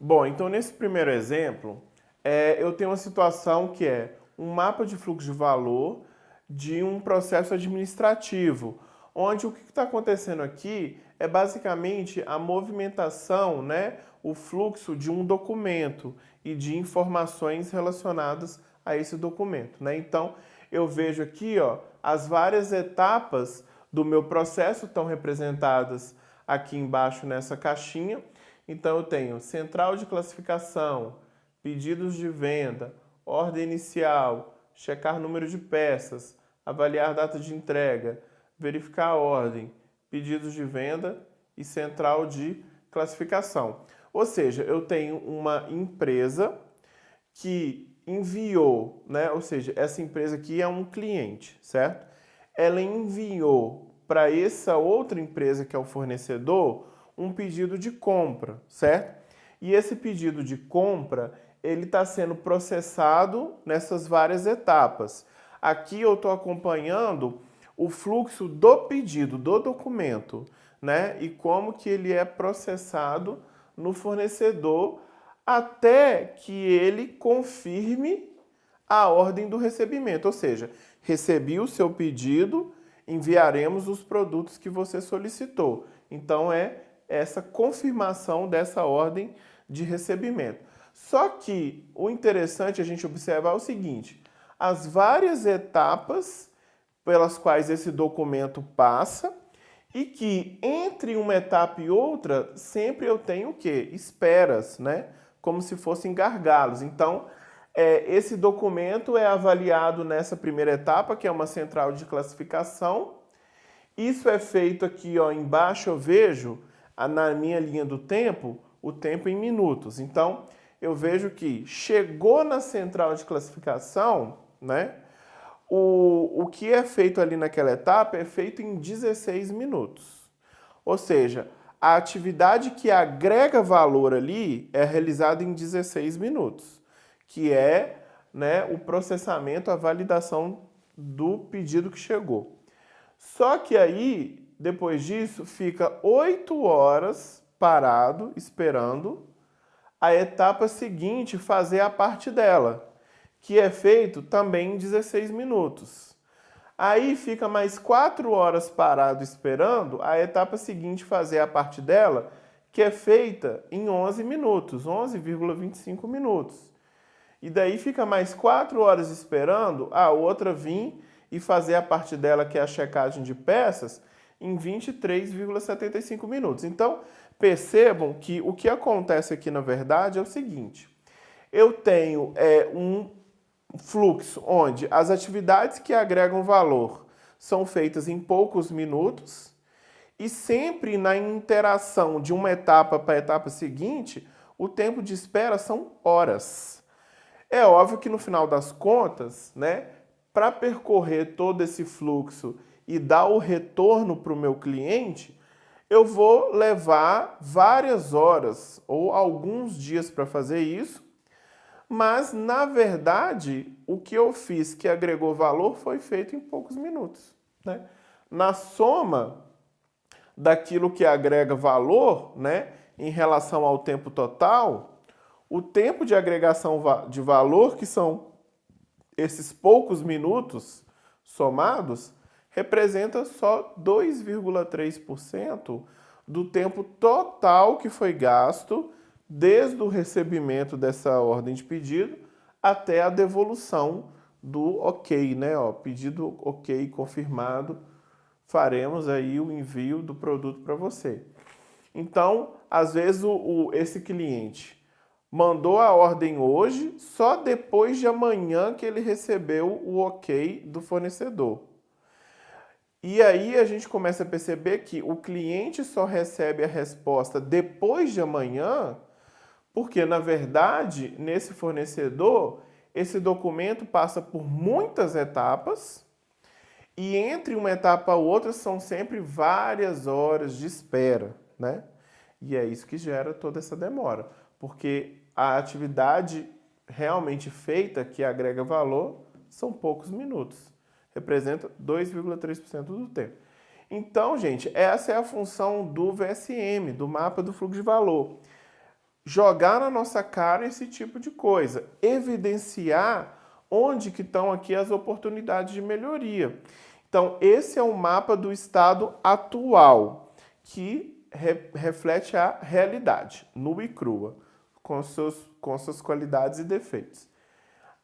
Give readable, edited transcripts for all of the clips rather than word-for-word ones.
Bom, então nesse primeiro exemplo, eu tenho uma situação que é um mapa de fluxo de valor de um processo administrativo, onde o que está acontecendo aqui é basicamente a movimentação, né, o fluxo de um documento e de informações relacionadas a esse documento, né? Então, eu vejo aqui, ó, as várias etapas do meu processo estão representadas aqui embaixo nessa caixinha. Então, eu tenho central de classificação, pedidos de venda, ordem inicial, checar número de peças, avaliar data de entrega, verificar a ordem, pedidos de venda e central de classificação. Ou seja, eu tenho uma empresa que enviou, né? Ou seja, essa empresa aqui é um cliente, certo? Ela enviou para essa outra empresa que é o fornecedor um pedido de compra, certo? E esse pedido de compra, ele está sendo processado nessas várias etapas. Aqui eu estou acompanhando o fluxo do pedido, do documento, né? E como que ele é processado no fornecedor até que ele confirme a ordem do recebimento. Ou seja, recebi o seu pedido, enviaremos os produtos que você solicitou. Então é essa confirmação dessa ordem de recebimento. Só que o interessante a gente observar é o seguinte: as várias etapas pelas quais esse documento passa e que entre uma etapa e outra sempre eu tenho o quê? Esperas, né? Como se fossem gargalos. Então, esse documento é avaliado nessa primeira etapa, que é uma central de classificação. Isso é feito aqui, ó, embaixo eu vejo, na minha linha do tempo, o tempo em minutos. Então, eu vejo que chegou na central de classificação, né? O que é feito ali naquela etapa é feito em 16 minutos. Ou seja, a atividade que agrega valor ali é realizada em 16 minutos, que é, né, o processamento, a validação do pedido que chegou. Só que aí, depois disso, fica 8 horas parado, esperando a etapa seguinte fazer a parte dela, que é feito também em 16 minutos. Aí fica mais 4 horas parado esperando a etapa seguinte fazer a parte dela, que é feita em 11 minutos, 11,25 minutos. E daí fica mais 4 horas esperando a outra vir e fazer a parte dela, que é a checagem de peças, em 23,75 minutos. Então, percebam que o que acontece aqui, na verdade, é o seguinte: eu tenho um fluxo onde as atividades que agregam valor são feitas em poucos minutos e sempre na interação de uma etapa para a etapa seguinte, o tempo de espera são horas. É óbvio que no final das contas, né, para percorrer todo esse fluxo e dar o retorno para o meu cliente, eu vou levar várias horas ou alguns dias para fazer isso, mas na verdade o que eu fiz que agregou valor foi feito em poucos minutos, né? Na soma daquilo que agrega valor, né, em relação ao tempo total, o tempo de agregação de valor, que são esses poucos minutos somados, representa só 2,3% do tempo total que foi gasto desde o recebimento dessa ordem de pedido até a devolução do ok, né? Ó, pedido ok confirmado, faremos aí o envio do produto para você. Então, às vezes esse cliente mandou a ordem hoje, só depois de amanhã que ele recebeu o ok do fornecedor. E aí a gente começa a perceber que o cliente só recebe a resposta depois de amanhã, porque na verdade, nesse fornecedor, esse documento passa por muitas etapas e entre uma etapa e outra são sempre várias horas de espera, né? E é isso que gera toda essa demora, porque a atividade realmente feita, que agrega valor, são poucos minutos. Representa 2,3% do tempo. Então, gente, essa é a função do VSM, do mapa do fluxo de valor. jogar na nossa cara esse tipo de coisa, evidenciar onde que estão aqui as oportunidades de melhoria. Então, esse é um mapa do estado atual, que reflete a realidade, nua e crua, com suas qualidades e defeitos.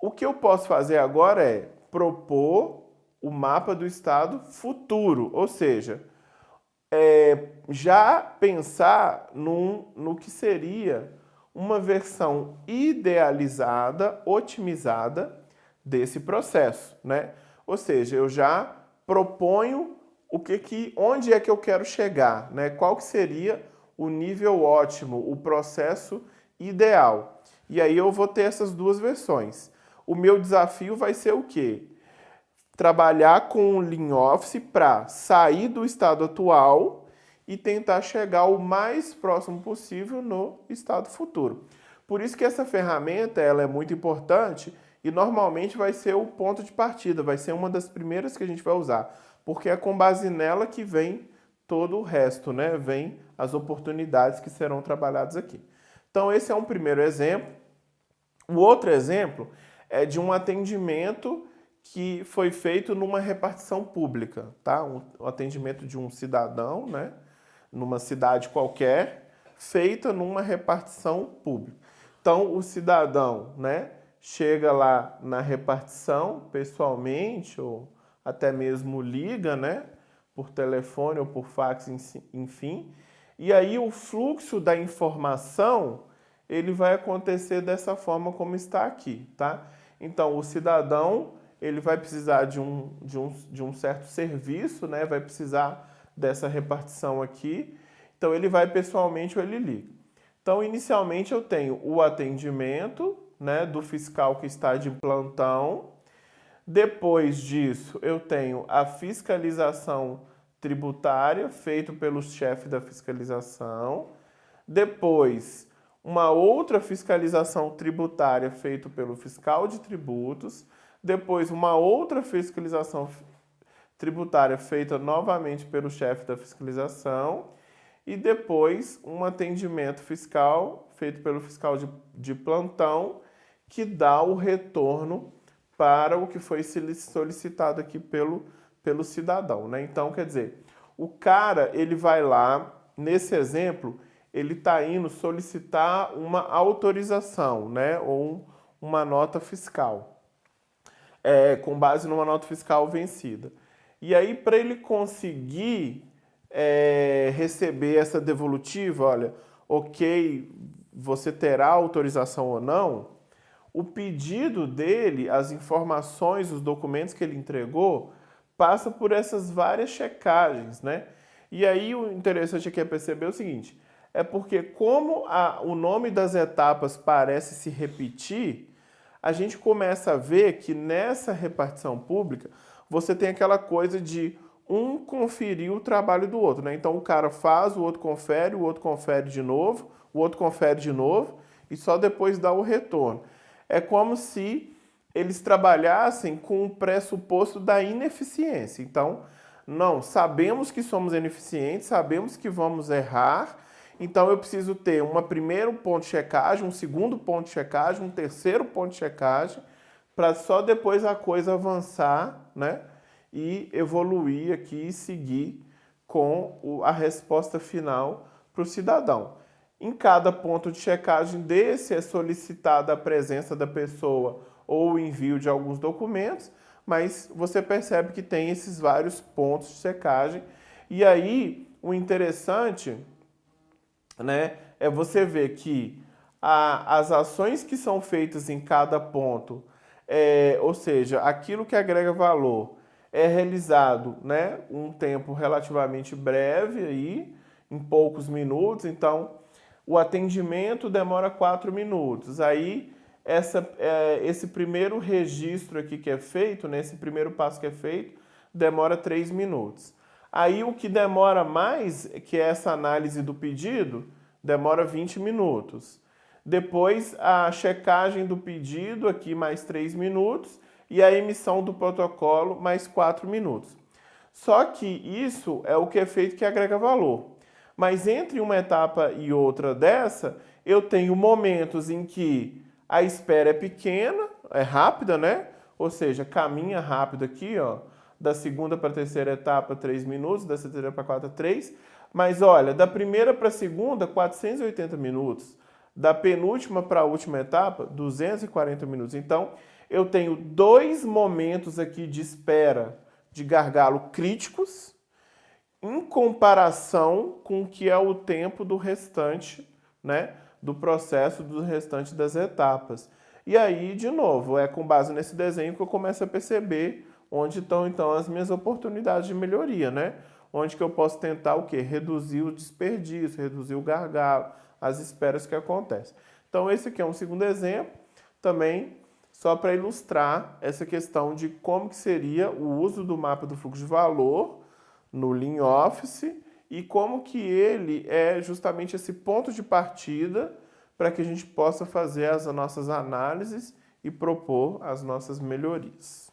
O que eu posso fazer agora é propor o mapa do estado futuro, ou seja, já pensar no que seria uma versão idealizada, otimizada desse processo, né? Ou seja, eu já proponho onde é que eu quero chegar, né? Qual que seria o nível ótimo, o processo ideal. E aí eu vou ter essas duas versões. O meu desafio vai ser o quê? Trabalhar com o Lean Office para sair do estado atual e tentar chegar o mais próximo possível no estado futuro. Por isso que essa ferramenta ela é muito importante e normalmente vai ser o ponto de partida, vai ser uma das primeiras que a gente vai usar, porque é com base nela que vem todo o resto, né? Vem as oportunidades que serão trabalhadas aqui. Então esse é um primeiro exemplo. O outro exemplo é de um atendimento que foi feito numa repartição pública, tá? Um atendimento de um cidadão, né? Numa cidade qualquer, feita numa repartição pública. Então, o cidadão, né? Chega lá na repartição, pessoalmente, ou até mesmo liga, né? Por telefone ou por fax, enfim. E aí o fluxo da informação, ele vai acontecer dessa forma como está aqui, tá? Então, o cidadão ele vai precisar de um certo serviço, né? Vai precisar dessa repartição aqui. Então, ele vai pessoalmente ou ele liga. Então, inicialmente, eu tenho o atendimento, né, do fiscal que está de plantão. Depois disso, eu tenho a fiscalização tributária, feito pelo chefe da fiscalização. Depois, uma outra fiscalização tributária feita pelo fiscal de tributos. Depois, uma outra fiscalização tributária feita novamente pelo chefe da fiscalização. E depois, um atendimento fiscal feito pelo fiscal de plantão, que dá o retorno para o que foi solicitado aqui pelo cidadão, né? Então, quer dizer, o cara, ele vai lá, nesse exemplo, ele está indo solicitar uma autorização, né? Ou uma nota fiscal, com base numa nota fiscal vencida. E aí, para ele conseguir receber essa devolutiva, olha, ok, você terá autorização ou não, o pedido dele, as informações, os documentos que ele entregou, passa por essas várias checagens, né? E aí o interessante aqui é perceber o seguinte, é porque como o nome das etapas parece se repetir, a gente começa a ver que nessa repartição pública, você tem aquela coisa de um conferir o trabalho do outro, né? Então o cara faz, o outro confere de novo, o outro confere de novo e só depois dá o retorno. É como se eles trabalhassem com o pressuposto da ineficiência. Então, não, sabemos que somos ineficientes, sabemos que vamos errar, então eu preciso ter um primeiro ponto de checagem, um segundo ponto de checagem, um terceiro ponto de checagem, para só depois a coisa avançar, né? E evoluir aqui e seguir com a resposta final para o cidadão. Em cada ponto de checagem desse é solicitada a presença da pessoa ou o envio de alguns documentos, mas você percebe que tem esses vários pontos de checagem. E aí, o interessante, né, é você ver que as ações que são feitas em cada ponto, ou seja, aquilo que agrega valor, é realizado, né, um tempo relativamente breve, aí, em poucos minutos. Então, o atendimento demora 4 minutos. Aí, esse primeiro registro aqui que é feito, né, esse primeiro passo que é feito, demora 3 minutos. Aí, o que demora mais, que é essa análise do pedido, demora 20 minutos. Depois, a checagem do pedido, aqui mais 3 minutos. E a emissão do protocolo, mais 4 minutos. Só que isso é o que é feito que agrega valor. Mas entre uma etapa e outra dessa, eu tenho momentos em que a espera é pequena, é rápida, né? Ou seja, caminha rápido aqui, ó, da segunda para a terceira etapa, 3 minutos, da terceira para a quarta, 3. Mas olha, da primeira para a segunda, 480 minutos. Da penúltima para a última etapa, 240 minutos. Então, eu tenho 2 momentos aqui de espera de gargalo críticos em comparação com o que é o tempo do restante, né, do processo do restante das etapas. E aí, de novo, é com base nesse desenho que eu começo a perceber onde estão, então, as minhas oportunidades de melhoria, né? Onde que eu posso tentar o quê? Reduzir o desperdício, reduzir o gargalo, as esperas que acontecem. Então, esse aqui é um segundo exemplo, também só para ilustrar essa questão de como que seria o uso do mapa do fluxo de valor no Lean Office e como que ele é justamente esse ponto de partida para que a gente possa fazer as nossas análises e propor as nossas melhorias.